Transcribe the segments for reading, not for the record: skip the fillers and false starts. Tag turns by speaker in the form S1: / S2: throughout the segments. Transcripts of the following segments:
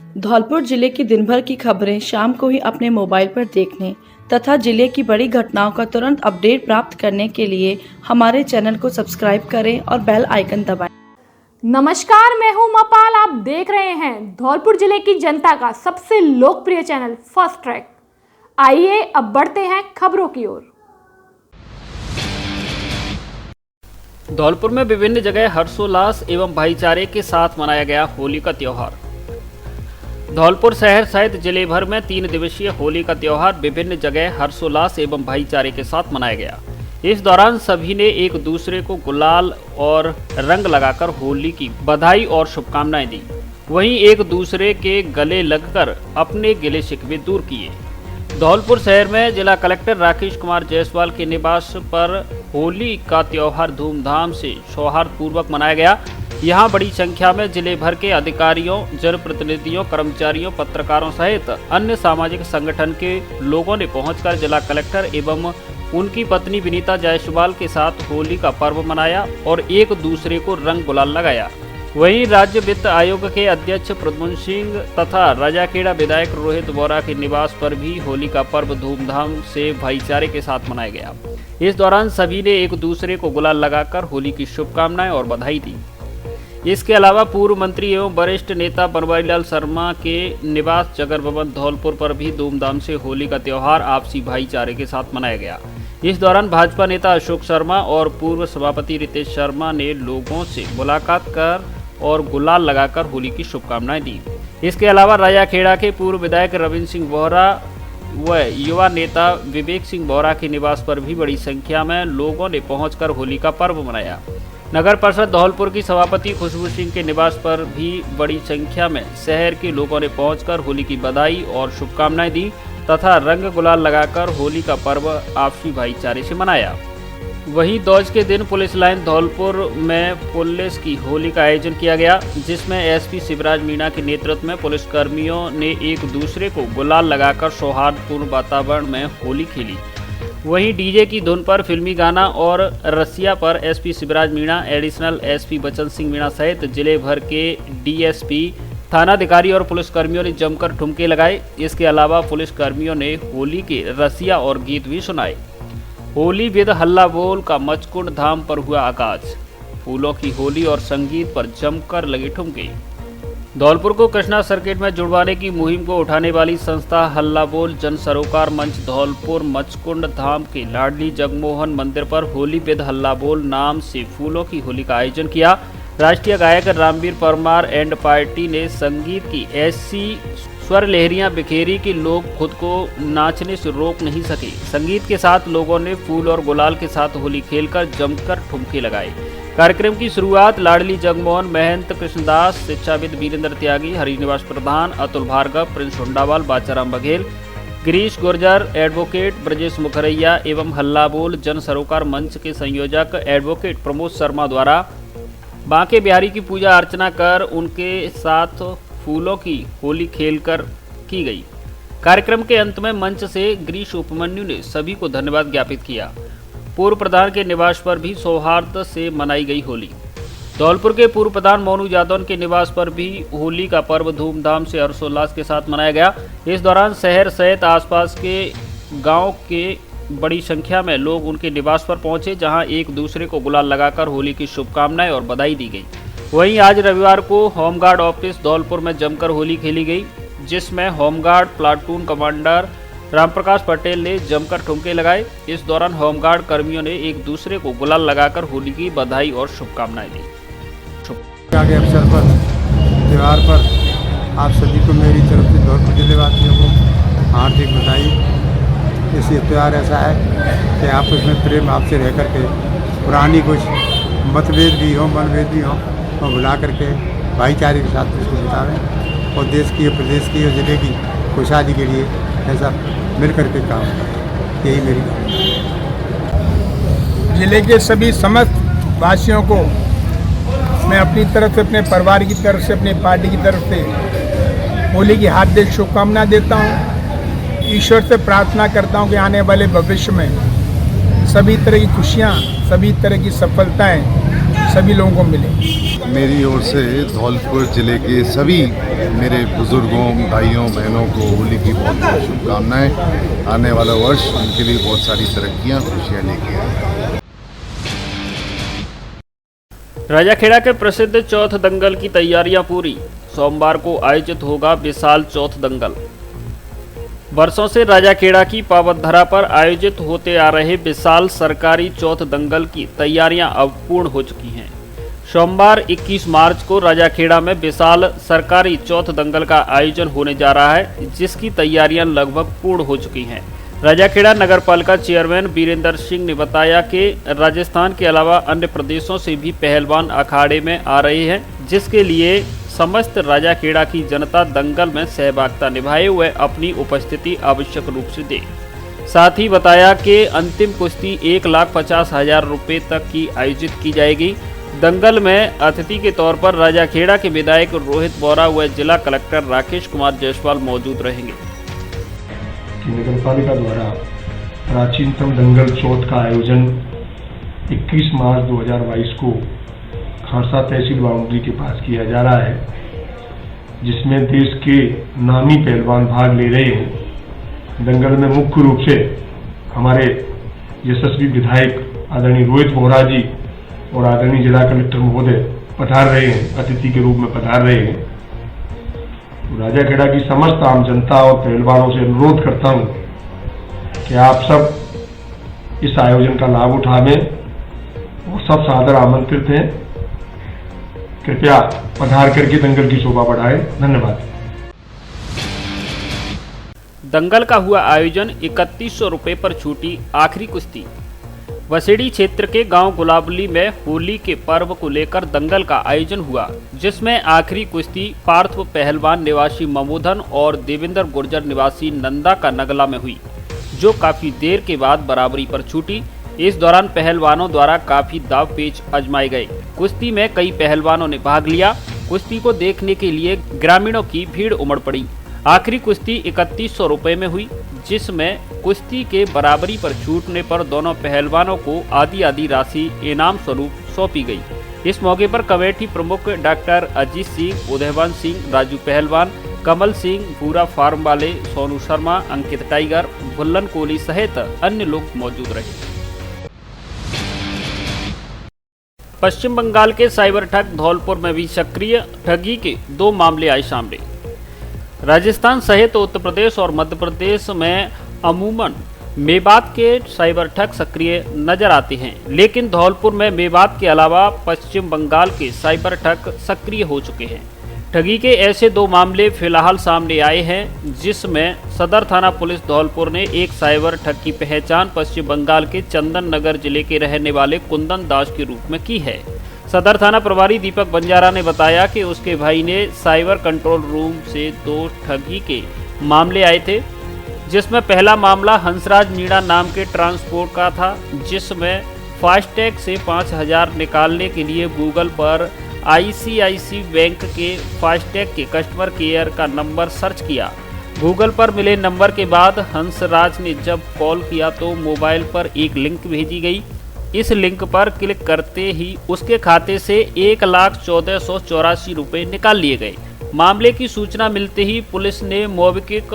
S1: धौलपुर जिले की दिन भर की खबरें शाम को ही अपने मोबाइल पर देखने तथा जिले की बड़ी घटनाओं का तुरंत अपडेट प्राप्त करने के लिए हमारे चैनल को सब्सक्राइब करें और बेल आइकन दबाएं।
S2: नमस्कार, मैं हूं मपाल। आप देख रहे हैं धौलपुर जिले की जनता का सबसे लोकप्रिय चैनल फर्स्ट ट्रैक। आइए अब बढ़ते हैं खबरों की ओर।
S3: धौलपुर में विभिन्न जगह हर्षोल्लास एवं भाईचारे के साथ मनाया गया होली का त्योहार। धौलपुर शहर सहित जिले भर में 3 दिवसीय होली का त्योहार विभिन्न जगह हर्षोल्लास एवं भाईचारे के साथ मनाया गया। इस दौरान सभी ने एक दूसरे को गुलाल और रंग लगाकर होली की बधाई और शुभकामनाएं दी। वहीं एक दूसरे के गले लगकर अपने गिले शिकवे दूर किए। धौलपुर शहर में जिला कलेक्टर राकेश कुमार जायसवाल के निवास पर होली का त्योहार धूमधाम से सौहार्दपूर्वक मनाया गया। यहां बड़ी संख्या में जिले भर के अधिकारियों, जनप्रतिनिधियों, कर्मचारियों, पत्रकारों सहित अन्य सामाजिक संगठन के लोगों ने पहुंचकर जिला कलेक्टर एवं उनकी पत्नी विनीता जायसवाल के साथ होली का पर्व मनाया और एक दूसरे को रंग गुलाल लगाया। वहीं राज्य वित्त आयोग के अध्यक्ष प्रद्युम्न सिंह तथा राजाखेड़ा विधायक रोहित बोरा के निवास पर भी होली का पर्व धूमधाम से भाईचारे के साथ मनाया गया। इस दौरान सभी ने एक दूसरे को गुलाल लगाकर होली की शुभकामनाएं और बधाई दी। इसके अलावा पूर्व मंत्री एवं वरिष्ठ नेता बनवारीलाल शर्मा के निवास जगर भवन धौलपुर पर भी धूमधाम से होली का त्योहार आपसी भाईचारे के साथ मनाया गया। इस दौरान भाजपा नेता अशोक शर्मा और पूर्व सभापति रितेश शर्मा ने लोगों से मुलाकात कर और गुलाल लगाकर होली की शुभकामनाएं दी। इसके अलावा राजाखेड़ा के पूर्व विधायक रविंद्र सिंह बोहरा व युवा नेता विवेक सिंह बोहरा के निवास पर भी बड़ी संख्या में लोगों ने पहुंचकर होली का पर्व मनाया। नगर परिषद धौलपुर की सभापति खुशबू सिंह के निवास पर भी बड़ी संख्या में शहर के लोगों ने पहुंचकर होली की बधाई और शुभकामनाएं दी तथा रंग गुलाल लगाकर होली का पर्व आपसी भाईचारे से मनाया। वहीं दौज के दिन पुलिस लाइन धौलपुर में पुलिस की होली का आयोजन किया गया, जिसमें एसपी शिवराज मीणा के नेतृत्व में पुलिसकर्मियों ने एक दूसरे को गुलाल लगाकर सौहार्दपूर्ण वातावरण में होली खेली। वहीं डीजे की धुन पर फिल्मी गाना और रसिया पर SP Shivraj Meena, additional SP बचन सिंह मीणा सहित जिले भर के डीएसपी, थानाधिकारी और पुलिसकर्मियों ने जमकर ठुमके लगाए। इसके अलावा पुलिसकर्मियों ने होली के रसिया और गीत भी सुनाए। होली विद हल्ला बोल का मचकुंड धाम पर हुआ आगाज। फूलों की होली और संगीत पर जमकर लगे ठुमके। धौलपुर को कृष्णा सर्किट में जुड़वाने की मुहिम को उठाने वाली संस्था हल्ला बोल जन सरोकार मंच धौलपुर मचकुंड धाम के लाडली जगमोहन मंदिर पर होली विद हल्ला बोल नाम से फूलों की होली का आयोजन किया। राष्ट्रीय गायक रामवीर परमार एंड पार्टी ने संगीत की ऐसी स्वर लहरियां बिखेरी कि लोग खुद को नाचने से रोक नहीं सके। संगीत के साथ लोगों ने फूल और गुलाल के साथ होली खेलकर जमकर ठुमके लगाए। कार्यक्रम की शुरुआत लाडली जगमोहन, महंत कृष्णदास, शिक्षाविद वीरेंद्र त्यागी, हरिनिवास प्रधान, अतुल भार्गव, प्रिंस हुंडावाल, बाचाराम बघेल, गिरीश गुर्जर, एडवोकेट ब्रजेश मुखरैया एवं हल्ला बोल जन सरोकार मंच के संयोजक एडवोकेट प्रमोद शर्मा द्वारा बांके बिहारी की पूजा अर्चना कर उनके साथ फूलों की होली खेलकर की गई। कार्यक्रम के अंत में मंच से गिरीश उपमन्यु ने सभी को धन्यवाद ज्ञापित किया। पूर्व प्रधान के निवास पर भी सौहार्द से मनाई गई होली। धौलपुर के पूर्व प्रधान मोनू यादव के निवास पर भी होली का पर्व धूमधाम से हर्षोल्लास के साथ मनाया गया। इस दौरान शहर सहित आसपास के गांव के बड़ी संख्या में लोग उनके निवास पर पहुंचे, जहां एक दूसरे को गुलाल लगाकर होली की शुभकामनाएं और बधाई दी गई। वहीं आज रविवार को होमगार्ड ऑफिस धौलपुर में जमकर होली खेली गई, जिसमें home guard platoon commander Ramprakash Patel ने जमकर ठुमके लगाए। इस दौरान होमगार्ड कर्मियों ने एक दूसरे को गुलाल लगाकर होली की बधाई और शुभकामनाएं दी।
S4: आगे अवसर पर त्यौहार पर आप सभी को मेरी तरफ से धौलपुर जिलेवासियों को हार्दिक बधाई। इसी त्यौहार ऐसा है कि आपस में प्रेम आपसे रह करके पुरानी कुछ मतभेद भी हो, मनभेद भी हो, और भुला करके भाईचारे के साथ इसको बितावें और देश की, प्रदेश की और जिले की खुशहाली के लिए ऐसा मिल करके काम, यही मेरी।
S5: जिले के सभी समस्त वासियों को मैं अपनी तरफ से, अपने परिवार की तरफ से, अपनी पार्टी की तरफ से होली की हार्दिक शुभकामना देता हूँ। ईश्वर से प्रार्थना करता हूँ कि आने वाले भविष्य में सभी तरह की खुशियाँ, सभी तरह की सफलताएं सभी लोगों को मिले।
S6: मेरी ओर से धौलपुर ज़िले के सभी मेरे बुज़ुर्गों, भाइयों, बहनों को होली की बहुत बहुत शुभकामनाएं। आने वाला वर्ष उनके लिए बहुत सारी तरक्कियां, खुशियां लेके आए।
S3: राजाखेड़ा के प्रसिद्ध चौथ दंगल की तैयारियां पूरी। सोमवार को आयोजित होगा विशाल चौथ दंगल। वर्षों से राजाखेड़ा की पावन धरा पर आयोजित होते आ रहे विशाल सरकारी चौथ दंगल की तैयारियां अब पूर्ण हो चुकी हैं। सोमवार 21 मार्च को राजाखेड़ा में विशाल सरकारी चौथ दंगल का आयोजन होने जा रहा है, जिसकी तैयारियां लगभग पूर्ण हो चुकी हैं। राजाखेड़ा नगर पालिका चेयरमैन वीरेंद्र सिंह ने बताया कि राजस्थान के अलावा अन्य प्रदेशों से भी पहलवान अखाड़े में आ रहे हैं, जिसके लिए समस्त राजाखेड़ा की जनता दंगल में सहभागिता निभाए हुए अपनी उपस्थिति आवश्यक रूप से दे। साथ ही बताया कि अंतिम कुश्ती 1,50,000 रुपये तक की आयोजित की जाएगी। दंगल में अतिथि के तौर पर राजाखेड़ा के विधायक रोहित बोरा व जिला कलेक्टर राकेश कुमार जायसवाल मौजूद रहेंगे।
S7: नगर पालिका द्वारा प्राचीनतम दंगल चौथ का आयोजन 21 मार्च 2022 को खारसा तहसील बाउंड्री के पास किया जा रहा है, जिसमें देश के नामी पहलवान भाग ले रहे हैं। दंगल में मुख्य रूप से हमारे यशस्वी विधायक आदरणीय रोहित बोरा जी और आदरणीय जिला कलेक्टर महोदय पधार रहे हैं, अतिथि के रूप में पधार रहे हैं। राजाखेड़ा की समस्त आम जनता और पहलवानों से अनुरोध करता हूं कि आप सब इस आयोजन का लाभ उठावें और सब सादर आमंत्रित हैं। कृपया पधार करके दंगल की शोभा बढ़ाएं। धन्यवाद।
S3: दंगल का हुआ आयोजन 3100 रुपये पर छूटी आखिरी कुश्ती। वसेड़ी क्षेत्र के गांव गुलाबली में होली के पर्व को लेकर दंगल का आयोजन हुआ, जिसमें आखिरी कुश्ती पार्थ पहलवान निवासी ममोधन और देवेंद्र गुर्जर निवासी नंदा का नगला में हुई, जो काफी देर के बाद बराबरी पर छूटी। इस दौरान पहलवानों द्वारा काफी दाव पेच आजमाए गए। कुश्ती में कई पहलवानों ने भाग लिया। कुश्ती को देखने के लिए ग्रामीणों की भीड़ उमड़ पड़ी। आखिरी कुश्ती 3100 रुपये में हुई, जिसमें कुश्ती के बराबरी पर छूटने पर दोनों पहलवानों को आधी राशि इनाम स्वरूप सौंपी गई। इस मौके पर कमेटी प्रमुख डॉक्टर अजीत सिंह, उदयवन सिंह, राजू पहलवान, कमल सिंह, भूरा फार्म वाले सोनू शर्मा, अंकित टाइगर, भुल्लन कोहली सहित अन्य लोग मौजूद रहे। पश्चिम बंगाल के साइबर ठग धौलपुर में भी सक्रिय। ठगी के 2 मामले आए सामने। राजस्थान सहित उत्तर प्रदेश और मध्य प्रदेश में अमूमन मेवात के साइबर ठग सक्रिय नजर आते हैं, लेकिन धौलपुर में मेवात के अलावा पश्चिम बंगाल के साइबर ठग सक्रिय हो चुके हैं। ठगी के ऐसे 2 मामले फिलहाल सामने आए हैं, जिसमें सदर थाना पुलिस धौलपुर ने एक साइबर ठग की पहचान पश्चिम बंगाल के चंदन नगर जिले के रहने वाले कुंदन दास के रूप में की है। सदर थाना प्रभारी दीपक बंजारा ने बताया कि उसके भाई ने साइबर कंट्रोल रूम से 2 ठगी के मामले आए थे, जिसमें पहला मामला हंसराज मीणा नाम के ट्रांसपोर्ट का था, जिसमें फास्टैग से 5000 निकालने के लिए गूगल पर ICICI बैंक के फास्टैग के कस्टमर केयर का नंबर सर्च किया। गूगल पर मिले नंबर के बाद हंसराज ने जब कॉल किया तो मोबाइल पर एक लिंक भेजी गई। इस लिंक पर क्लिक करते ही उसके खाते से 1,14,84 रुपये निकाल लिए गए। मामले की सूचना मिलते ही पुलिस ने मोबिक्विक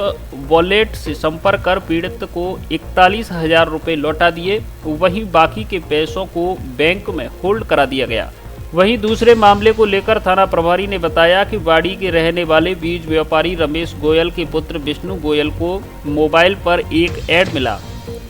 S3: वॉलेट से संपर्क कर पीड़ित को 41,000 रुपये लौटा दिए। वहीं बाकी के पैसों को बैंक में होल्ड करा दिया गया। वहीं दूसरे मामले को लेकर थाना प्रभारी ने बताया कि वाड़ी के रहने वाले बीज व्यापारी रमेश गोयल के पुत्र विष्णु गोयल को मोबाइल पर एक ऐड मिला,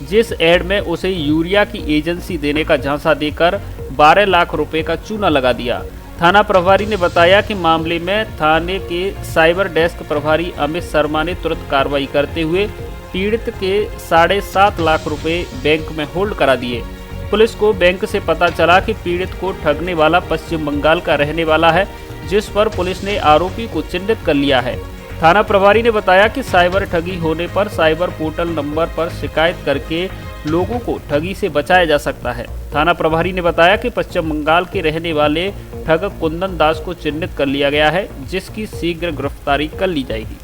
S3: जिस ऐड में उसे यूरिया की एजेंसी देने का झांसा देकर 12 लाख रुपए का चूना लगा दिया। थाना प्रभारी ने बताया कि मामले में थाने के साइबर डेस्क प्रभारी अमित शर्मा ने तुरंत कार्रवाई करते हुए पीड़ित के 7.5 लाख रुपए बैंक में होल्ड करा दिए। पुलिस को बैंक से पता चला कि पीड़ित को ठगने वाला पश्चिम बंगाल का रहने वाला है, जिस पर पुलिस ने आरोपी को चिन्हित कर लिया है। थाना प्रभारी ने बताया कि साइबर ठगी होने पर साइबर पोर्टल नंबर पर शिकायत करके लोगों को ठगी से बचाया जा सकता है। थाना प्रभारी ने बताया कि पश्चिम बंगाल के रहने वाले ठग कुंदन दास को चिन्हित कर लिया गया है, जिसकी शीघ्र गिरफ्तारी कर ली जाएगी।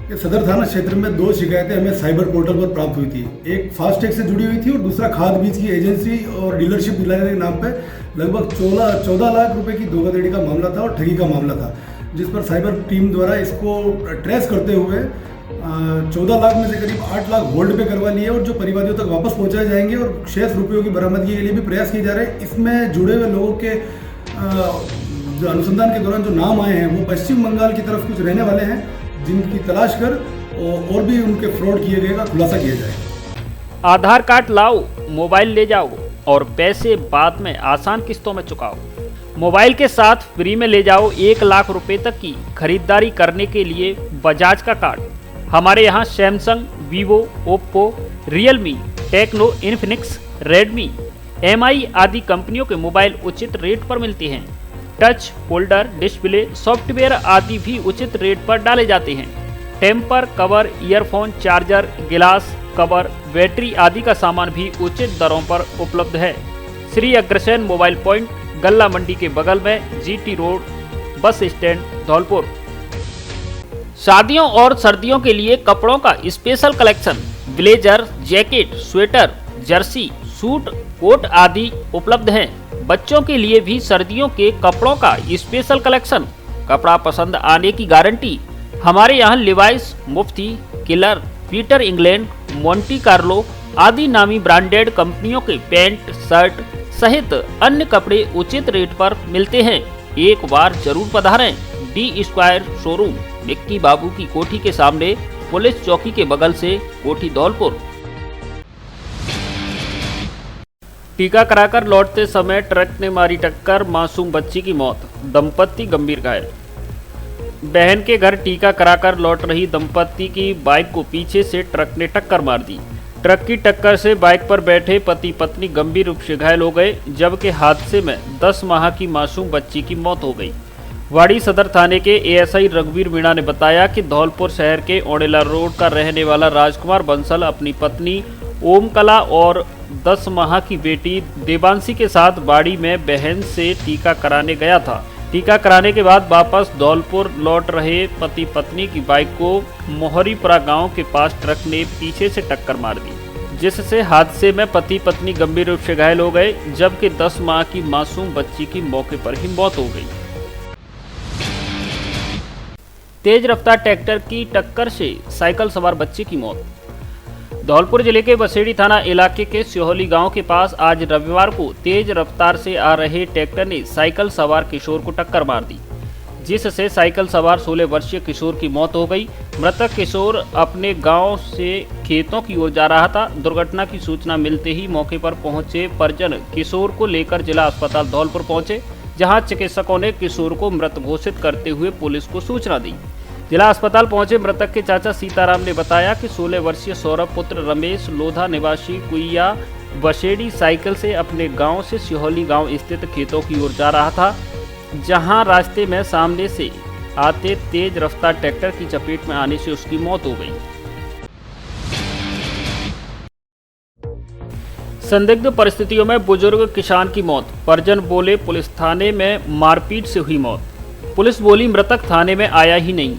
S8: कि सदर थाना क्षेत्र में 2 शिकायतें हमें साइबर पोर्टल पर प्राप्त हुई थी। एक फास्टैग से जुड़ी हुई थी और दूसरा खाद बीज की एजेंसी और डीलरशिप दिलाने के नाम पे लगभग 14 लाख रुपए की धोखाधड़ी का मामला था और ठगी का मामला था, जिस पर साइबर टीम द्वारा इसको ट्रेस करते हुए 14 लाख में से करीब 8 लाख होल्ड पे करवा लिए और जो परिवादियों तक वापस पहुंचाए जाएंगे और शेष रुपयों की बरामदगी के लिए भी प्रयास किए जा रहे हैं। इसमें जुड़े हुए लोगों के जो अनुसंधान के दौरान जो नाम आए हैं वो पश्चिम बंगाल की तरफ कुछ रहने वाले हैं, जिनकी तलाश कर और भी उनके फ्रॉड किए गए का खुलासा किया जाए।
S3: आधार कार्ड लाओ, मोबाइल ले जाओ और पैसे बाद में आसान किस्तों में चुकाओ। मोबाइल के साथ फ्री में ले जाओ 1 लाख रुपए तक की खरीदारी करने के लिए बजाज का कार्ड। हमारे यहाँ Samsung, Vivo, Oppo, Realme, Tecno, Infinix, Redmi, Mi आदि कंपनियों के मोबाइल उचित रेट पर मिलते हैं। टच, होल्डर, डिस्प्ले, सॉफ्टवेयर आदि भी उचित रेट पर डाले जाते हैं। टेम्पर, कवर, ईयरफोन, चार्जर, गिलास, कवर, बैटरी आदि का सामान भी उचित दरों पर उपलब्ध है। श्री अग्रसेन मोबाइल पॉइंट, गल्ला मंडी के बगल में, GT road, bus stand, Dholpur. शादियों और सर्दियों के लिए कपड़ों का special collection, blazer, jacket, sweater, jersey, suit, coat आदि उपलब्ध हैं। बच्चों के लिए भी सर्दियों के कपड़ों का स्पेशल कलेक्शन, कपड़ा पसंद आने की गारंटी। हमारे यहाँ Levi's, Mufti, Killer, Peter England, Monte Carlo आदि नामी ब्रांडेड कंपनियों के पैंट, शर्ट सहित अन्य कपड़े उचित रेट पर मिलते हैं। एक बार जरूर पधारें। डी स्क्वायर शोरूम, विक्की बाबू की कोठी के सामने, पुलिस चौकी के बगल से, कोठी धौलपुर। टीका कराकर लौटते समय ट्रक ने मारी टक्कर, मासूम बच्ची की मौत, दंपत्ति गंभीर घायल। बहन के घर टीका कराकर लौट रही दंपत्ति की बाइक को पीछे से ट्रक ने टक्कर मार दी। ट्रक की टक्कर से बाइक पर बैठे पति पत्नी गंभीर रूप से घायल हो गए, जबकि हादसे में 10 माह की मासूम बच्ची की मौत हो गई। वाड़ी सदर थाने के एएसआई रघुवीर मीणा ने बताया कि धौलपुर शहर के ओडेला रोड का रहने वाला राजकुमार बंसल अपनी पत्नी ओमकला और 10 माह की बेटी देवांशी के साथ बाड़ी में बहन से टीका कराने गया था। टीका कराने के बाद वापस धौलपुर लौट रहे पति पत्नी की बाइक को मोहरीपुरा गांव के पास ट्रक ने पीछे से टक्कर मार दी, जिससे हादसे में पति पत्नी गंभीर रूप से घायल हो गए, जबकि 10 माह की मासूम बच्ची की मौके पर ही मौत हो गई। तेज रफ्तार ट्रैक्टर की टक्कर से साइकिल सवार बच्चे की मौत। धौलपुर जिले के बसेड़ी थाना इलाके के सिहोली गांव के पास आज रविवार को तेज रफ्तार से आ रहे ट्रैक्टर ने साइकिल सवार किशोर को टक्कर मार दी, जिससे साइकिल सवार 16 वर्षीय किशोर की मौत हो गई। मृतक किशोर अपने गांव से खेतों की ओर जा रहा था। दुर्घटना की सूचना मिलते ही मौके पर पहुंचे परिजन किशोर को लेकर जिला अस्पताल धौलपुर पहुंचे, जहां चिकित्सकों ने किशोर को मृत घोषित करते हुए पुलिस को सूचना दी। जिला अस्पताल पहुंचे मृतक के चाचा सीताराम ने बताया कि 16 वर्षीय सौरभ पुत्र रमेश लोधा निवासी कुइया बसेड़ी साइकिल से अपने गांव से सिहोली गांव स्थित खेतों की ओर जा रहा था, जहां रास्ते में सामने से आते तेज रफ्तार ट्रैक्टर की चपेट में आने से उसकी मौत हो गई। संदिग्ध परिस्थितियों में बुजुर्ग किसान की मौत, परिजन बोले पुलिस थाने में मारपीट से हुई मौत। पुलिस बोली मृतक थाने में आया ही नहीं।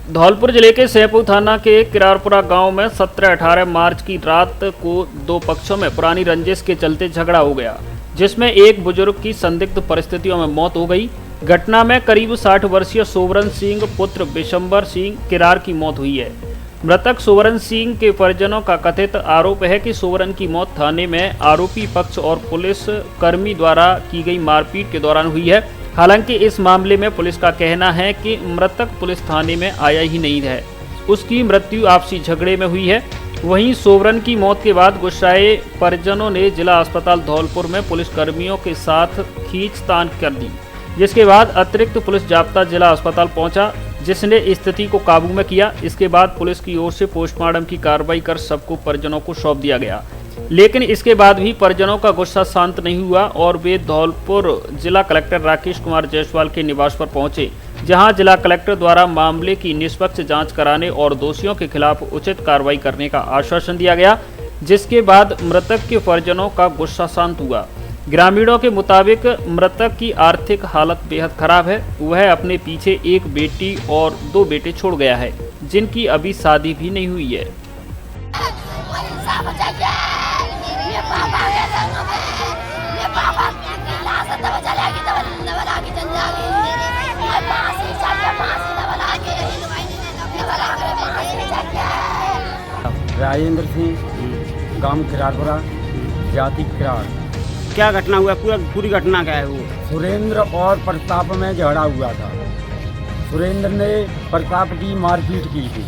S3: धौलपुर जिले के सैपुर थाना के किरारपुरा गांव में 17-18 मार्च की रात को 2 पक्षों में पुरानी रंजिश के चलते झगड़ा हो गया, जिसमें एक बुजुर्ग की संदिग्ध परिस्थितियों में मौत हो गई। घटना में करीब 60 वर्षीय सोवरन सिंह पुत्र बिशंबर सिंह किरार की मौत हुई है। मृतक सोवरन सिंह के परिजनों का कथित आरोप है कि सोवरन की मौत थाने में आरोपी पक्ष और पुलिस कर्मी द्वारा की गई मारपीट के दौरान हुई है। हालांकि इस मामले में पुलिस का कहना है कि मृतक पुलिस थाने में आया ही नहीं है, उसकी मृत्यु आपसी झगड़े में हुई है। वहीं सोवरन की मौत के बाद गुस्साए परिजनों ने जिला अस्पताल धौलपुर में पुलिस कर्मियों के साथ खींचतान कर दी, जिसके बाद अतिरिक्त पुलिस जाब्ता जिला अस्पताल पहुंचा, जिसने स्थिति को काबू में किया। इसके बाद पुलिस की ओर से पोस्टमार्टम की कार्रवाई कर सबको परिजनों को सौंप दिया गया, लेकिन इसके बाद भी परिजनों का गुस्सा शांत नहीं हुआ और वे धौलपुर जिला कलेक्टर राकेश कुमार जायसवाल के निवास पर पहुंचे, जहां जिला कलेक्टर द्वारा मामले की निष्पक्ष जांच कराने और दोषियों के खिलाफ उचित कार्रवाई करने का आश्वासन दिया गया, जिसके बाद मृतक के परिजनों का गुस्सा शांत हुआ। ग्रामीणों के मुताबिक मृतक की आर्थिक हालत बेहद खराब है। वह अपने पीछे एक बेटी और 2 बेटे छोड़ गया है, जिनकी अभी शादी भी नहीं हुई है।
S9: राजेंद्र सिंह, गांव किरारपुरा, जाति किरार।
S10: क्या घटना हुआ? पूरी घटना क्या है? वो
S9: सुरेंद्र और प्रताप में झगड़ा हुआ था। सुरेंद्र ने प्रताप की मारपीट की थी,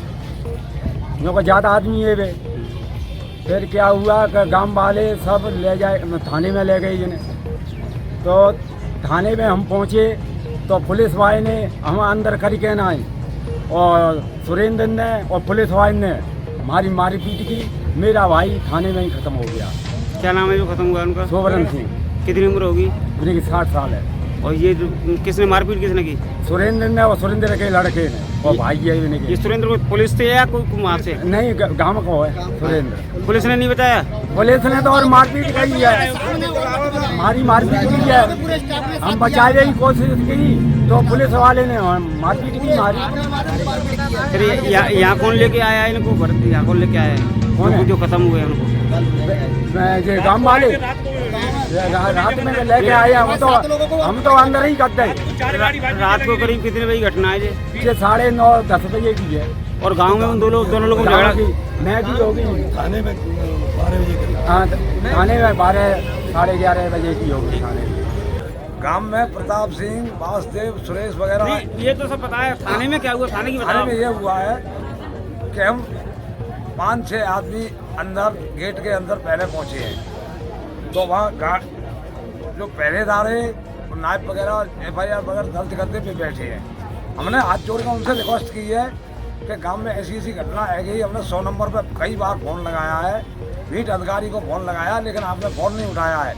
S9: क्योंकि ज़्यादा आदमी है वे। फिर क्या हुआ कि गांव वाले सब ले जाए थाने में ले गए जिन्हें। तो थाने में हम पहुंचे तो पुलिस वाले ने हम अंदर करके ना आए, और सुरेंद्र ने और पुलिस वाले ने हमारी मारपीट की। मेरा भाई थाने में ही ख़त्म हो गया।
S10: क्या नाम है जो खत्म हुआ उनका?
S9: सोवरन सिंह।
S10: कितनी उम्र होगी?
S9: उनकी 60 साल है।
S10: और ये किसने मारपीट किसने की?
S9: सुरेंद्र ने और सुरेंद्र के लड़के ने और भाई है इन्हें।
S10: ये सुरेंद्र को पुलिस से या कोई वहाँ से?
S9: नहीं, गांव का है सुरेंद्र।
S10: पुलिस ने नहीं बताया?
S9: पुलिस ने तो और मारपीट की है, हमारी मारपीट की है। हम बचाने की कोशिश की तो पुलिस वाले ने मारपीट की हमारी।
S10: फिर यहाँ कौन लेके आया इनको? यहाँ कौन लेके आया है जो खत्म हुए उनको?
S9: ये गांव वाले रात में लेके आए। हम तो अंदर ही करते हैं।
S10: रात को करीब कितने बजे घटना है?
S9: ये 9:30 10 बजे की है।
S10: और गांव में उन दोनों लोगों की झगड़ा की
S9: मैं की होगी
S8: थाने में 12 बजे।
S9: हाँ, थाने में 12 साढ़े 11 बजे की होगी थाने में। गांव में प्रताप सिंह, वासुदेव, सुरेश वगैरह।
S10: ये तो सब पता है। थाने में क्या हुआ? थाने की
S9: थाने में ये हुआ है कि हम 5-6 आदमी अंदर गेट के अंदर पहले पहुंचे हैं। तो वहाँ जो पहरेदार है नायब वगैरह FIR वगैरह दर्ज करते पे बैठे हैं। हमने हाथ जोड़ कर उनसे रिक्वेस्ट की है कि गांव में ऐसी घटना है गई। हमने 100 नंबर पर कई बार फ़ोन लगाया है, बीट अधिकारी को फ़ोन लगाया, लेकिन आपने फ़ोन नहीं उठाया है।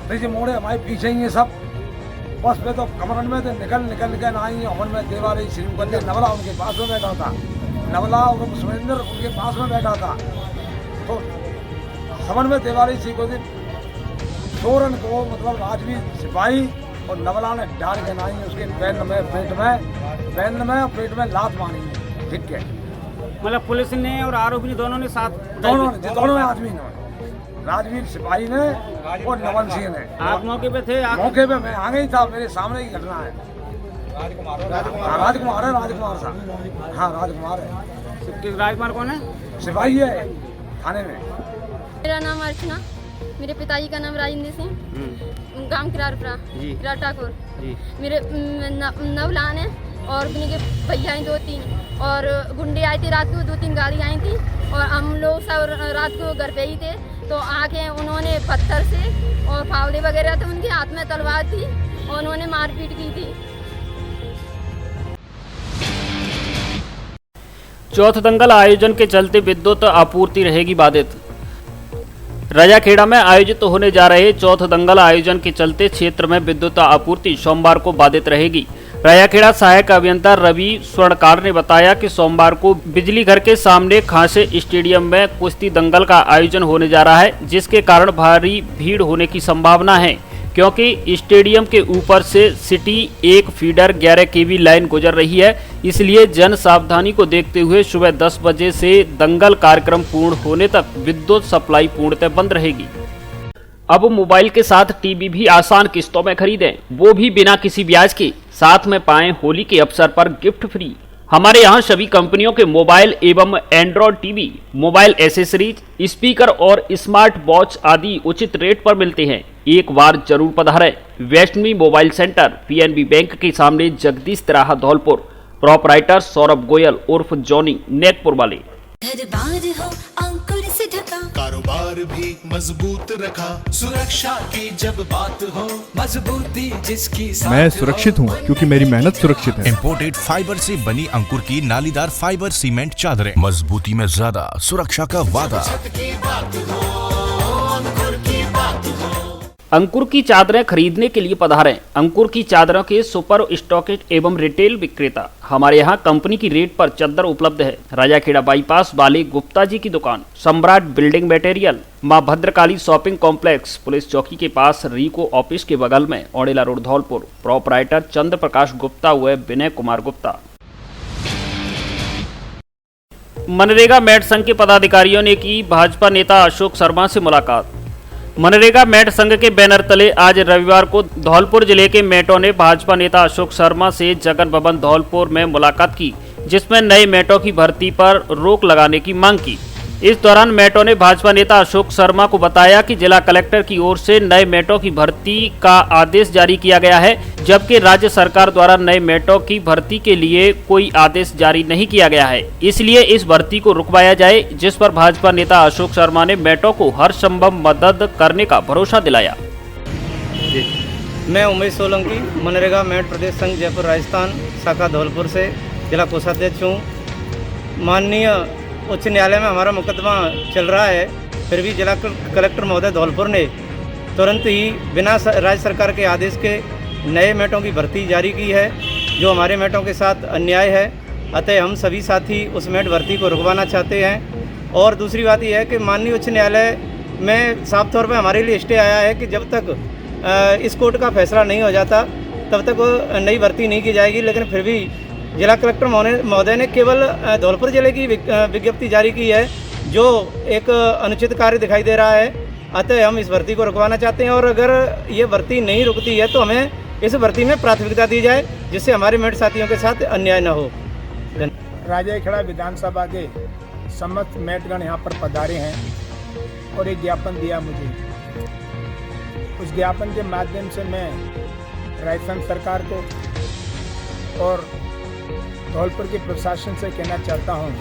S9: तो ये मोड़े हमारे पीछे ही हैं सब। बस में तो कमरन में तो निकल के ना आई। अमन में देवारी शुरू कर दिया। नवला उनके पास में बैठा था, नवला और सुरेंद्र उनके पास में बैठा था। तो समन में देवारी सी को सोरन को मतलब राजवीर सिपाही और नवला ने डाल के नाई उसके पैन में पेट में लात मारी। ठीक है,
S10: मतलब पुलिस ने और आरोपी ने दोनों ने साथ
S9: दोनों आदमी ने, राजवीर सिपाही ने और नवल सिंह ने।
S10: आप मौके पे थे?
S9: मौके पे मैं आगे ही था, मेरे सामने की घटना है। राजकुमार है, राजकुमार साहब। हाँ, राजकुमार है।
S10: राजकुमार कौन है?
S9: सिपाही है थाने में।
S11: मेरा नाम अर्चना, मेरे पिताजी का नाम राजेंद्र सिंह, गांव किरारपुरा, किरार ठाकुर। मेरे नवलान है और उनके भैया हैं 2-3, और गुंडे आए थे रात को, 2-3 गाड़ी आई थी, और हम लोग सब रात को घर पे ही थे। तो आके उन्होंने पत्थर से और फावड़े वगैरह थे, उनके हाथ में तलवार थी और उन्होंने मारपीट की थी।
S3: चौथ दंगल आयोजन के चलते विद्युत आपूर्ति रहेगी बाधित। रजाखेड़ा में आयोजित होने जा रहे चौथ दंगल आयोजन के चलते क्षेत्र में विद्युत आपूर्ति सोमवार को बाधित रहेगी। रजाखेड़ा सहायक अभियंता रवि स्वर्णकार ने बताया कि सोमवार को बिजली घर के सामने खासे स्टेडियम में कुश्ती दंगल का आयोजन होने जा रहा है, जिसके कारण भारी भीड़ होने की संभावना है, क्योंकि स्टेडियम के ऊपर से सिटी 1 फीडर 11 kV लाइन गुजर रही है। इसलिए जन सावधानी को देखते हुए सुबह 10 बजे से दंगल कार्यक्रम पूर्ण होने तक विद्युत सप्लाई पूर्णतः बंद रहेगी। अब मोबाइल के साथ टीवी भी आसान किस्तों में खरीदें, वो भी बिना किसी ब्याज के। साथ में पाएं होली के अवसर पर गिफ्ट फ्री। हमारे यहाँ सभी कंपनियों के मोबाइल एवं Android TV, mobile accessories, speaker और स्मार्ट वॉच आदि उचित रेट पर मिलते हैं। एक बार जरूर पधारें। Vaishnavi mobile centre, PNB bank के सामने, जगदीश तिराहा, धौलपुर। प्रोपराइटर सौरभ गोयल उर्फ जॉनी, नेकपुर वाले।
S12: घर-बार हो अंकुर से ढका, कारोबार भी मजबूत रखा, सुरक्षा की जब बात हो, मजबूती जिसकी साथ मैं सुरक्षित हूँ क्योंकि मेरी मेहनत सुरक्षित है।
S13: इम्पोर्टेड फाइबर से बनी अंकुर की नालीदार फाइबर सीमेंट चादरें, मजबूती में ज्यादा, सुरक्षा का वादा।
S3: अंकुर की चादरें खरीदने के लिए पधारें। अंकुर की चादरों के सुपर स्टॉकिस्ट एवं रिटेल विक्रेता। हमारे यहाँ कंपनी की रेट पर चादर उपलब्ध है। राजाखेड़ा बाईपास वाले गुप्ता जी की दुकान, सम्राट बिल्डिंग मटेरियल, मां भद्रकाली शॉपिंग कॉम्प्लेक्स, पुलिस चौकी के पास, रीको ऑफिस के बगल में, ओडेला रोड धौलपुर। प्रोपराइटर चंद्र प्रकाश गुप्ता व विनय कुमार गुप्ता। मनरेगा मैट संघ के पदाधिकारियों ने की भाजपा नेता अशोक शर्मा से मुलाकात। मनरेगा मैट संघ के बैनर तले आज रविवार को धौलपुर जिले के मैटों ने भाजपा नेता अशोक शर्मा से जगन भवन धौलपुर में मुलाकात की, जिसमें नए मैटों की भर्ती पर रोक लगाने की मांग की। इस दौरान मैटों ने भाजपा नेता अशोक शर्मा को बताया कि जिला कलेक्टर की ओर से नए मैटों की भर्ती का आदेश जारी किया गया है, जबकि राज्य सरकार द्वारा नए मैटों की भर्ती के लिए कोई आदेश जारी नहीं किया गया है। इसलिए इस भर्ती को रुकवाया जाए, जिस पर भाजपा नेता अशोक शर्मा ने मैटों को हर संभव मदद करने का भरोसा दिलाया।
S10: मैं उमेश सोलंकी, मनरेगा मैट प्रदेश संघ जयपुर राजस्थान शाखा धौलपुर से जिला कोषाध्यक्ष हूँ। माननीय उच्च न्यायालय में हमारा मुकदमा चल रहा है, फिर भी जिला कलेक्टर महोदय धौलपुर ने तुरंत ही बिना राज्य सरकार के आदेश के नए मैटों की भर्ती जारी की है, जो हमारे मैटों के साथ अन्याय है। अतः हम सभी साथी उस मैट भर्ती को रुकवाना चाहते हैं। और दूसरी बात यह है कि माननीय उच्च न्यायालय में साफ तौर पर हमारे लिए स्टे आया है कि जब तक इस कोर्ट का फैसला नहीं हो जाता तब तक नई भर्ती नहीं की जाएगी। लेकिन फिर भी जिला कलेक्टर महोदय ने केवल धौलपुर जिले की विज्ञप्ति जारी की है, जो एक अनुचित कार्य दिखाई दे रहा है। अतः हम इस भर्ती को रुकवाना चाहते हैं और अगर ये भर्ती नहीं रुकती है तो हमें इस भर्ती में प्राथमिकता दी जाए, जिससे हमारे मेट साथियों के साथ अन्याय न हो।
S5: राजाखेड़ा विधानसभा के समस्त मेटगण यहाँ पर पधारे हैं और एक ज्ञापन दिया मुझे। उस ज्ञापन के माध्यम से मैं राजस्थान सरकार को और धौलपुर के प्रशासन से कहना चाहता हूँ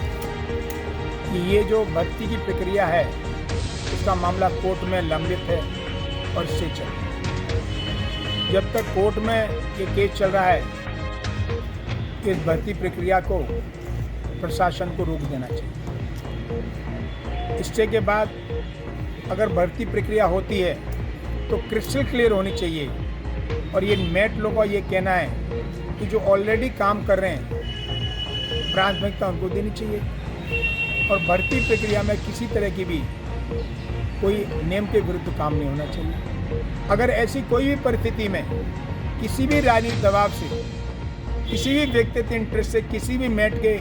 S5: कि ये जो भर्ती की प्रक्रिया है, इसका मामला कोर्ट में लंबित है और इससे चल। जब तक कोर्ट में ये केस चल रहा है, इस भर्ती प्रक्रिया को प्रशासन को रोक देना चाहिए। इससे के बाद अगर भर्ती प्रक्रिया होती है तो क्रिस्टल क्लियर होनी चाहिए। और ये मेट लोगों का ये कहना है कि जो ऑलरेडी काम कर रहे हैं प्राथमिकता उनको देनी चाहिए और भर्ती प्रक्रिया में किसी तरह की भी कोई नियम के विरुद्ध काम नहीं होना चाहिए। अगर ऐसी कोई भी परिस्थिति में किसी भी राजनीतिक दबाव से, किसी भी व्यक्तिगत इंटरेस्ट से, किसी भी मेट के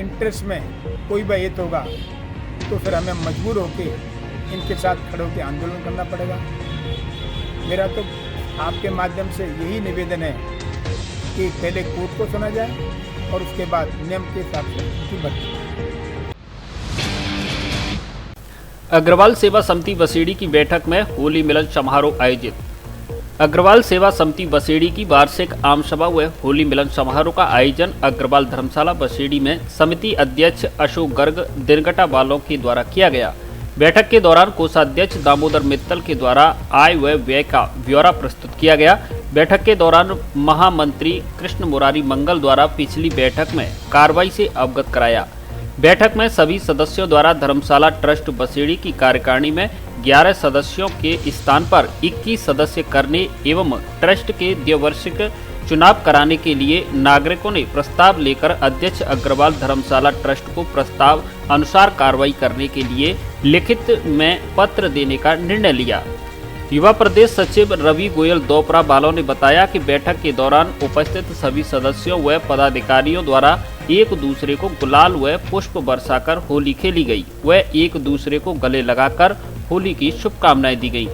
S5: इंटरेस्ट में कोई बहित होगा तो फिर हमें मजबूर होकर इनके साथ खड़े होकर आंदोलन करना पड़ेगा। मेरा तो आपके माध्यम से यही निवेदन है कि पहले कोर्ट को सुना जाए और उसके बाद नियम के हिसाब से उनकी भर्ती।
S3: अग्रवाल सेवा समिति बसेड़ी की बैठक में होली मिलन समारोह आयोजित। अग्रवाल सेवा समिति बसेड़ी की वार्षिक आम सभा व होली मिलन समारोह का आयोजन अग्रवाल धर्मशाला बसेड़ी में समिति अध्यक्ष अशोक गर्ग दिनगटा वालों के द्वारा किया गया। बैठक के दौरान कोषाध्यक्ष दामोदर मित्तल के द्वारा आय व व्यय का ब्यौरा प्रस्तुत किया गया। बैठक के दौरान महामंत्री कृष्ण मुरारी मंगल द्वारा पिछली बैठक में कार्रवाई से अवगत कराया। बैठक में सभी सदस्यों द्वारा धर्मशाला ट्रस्ट बसेड़ी की कार्यकारिणी में 11 सदस्यों के स्थान पर 21 सदस्य करने एवं ट्रस्ट के द्विवार्षिक चुनाव कराने के लिए नागरिकों ने प्रस्ताव लेकर अध्यक्ष अग्रवाल धर्मशाला ट्रस्ट को प्रस्ताव अनुसार कार्रवाई करने के लिए लिखित में पत्र देने का निर्णय लिया। युवा प्रदेश सचिव रवि गोयल दोपरा बालों ने बताया कि बैठक के दौरान उपस्थित सभी सदस्यों व पदाधिकारियों द्वारा एक दूसरे को गुलाल व पुष्प बरसाकर होली खेली गई व एक दूसरे को गले लगाकर होली की शुभकामनाएं दी गई।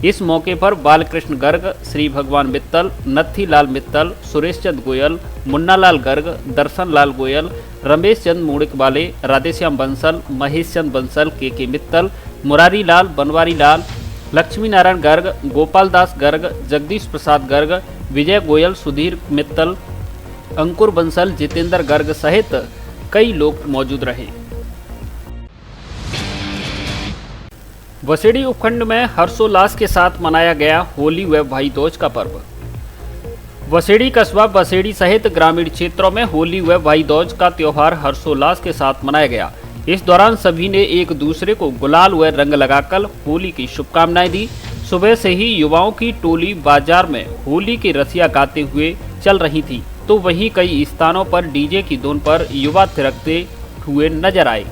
S3: इस मौके पर बालकृष्ण गर्ग, श्री भगवान मित्तल, नत्थी लाल मित्तल, सुरेश चंद गोयल, मुन्ना लाल गर्ग, दर्शन लाल गोयल, रमेश चंद मुड़िक वाले, राधेश्याम बंसल, महेश चंद बंसल, के मित्तल, मुरारी लाल, बनवारी लाल, लक्ष्मी नारायण गर्ग, गोपाल दास गर्ग, जगदीश प्रसाद गर्ग, विजय गोयल, सुधीर मित्तल, अंकुर बंसल, जितेंद्र गर्ग सहित कई लोग मौजूद रहे। बसेड़ी उपखंड में हर्षोल्लास के साथ मनाया गया होली व भाई दूज का पर्व। बसेड़ी कस्बा बसेड़ी सहित ग्रामीण क्षेत्रों में होली व भाई दूज का त्योहार हर्षोल्लास के साथ मनाया गया। इस दौरान सभी ने एक दूसरे को गुलाल व रंग लगाकर होली की शुभकामनाएं दी। सुबह से ही युवाओं की टोली बाजार में होली की रसिया गाते हुए चल रही थी, तो वहीं कई स्थानों पर डीजे की धुन पर युवा थिरकते हुए नजर आए।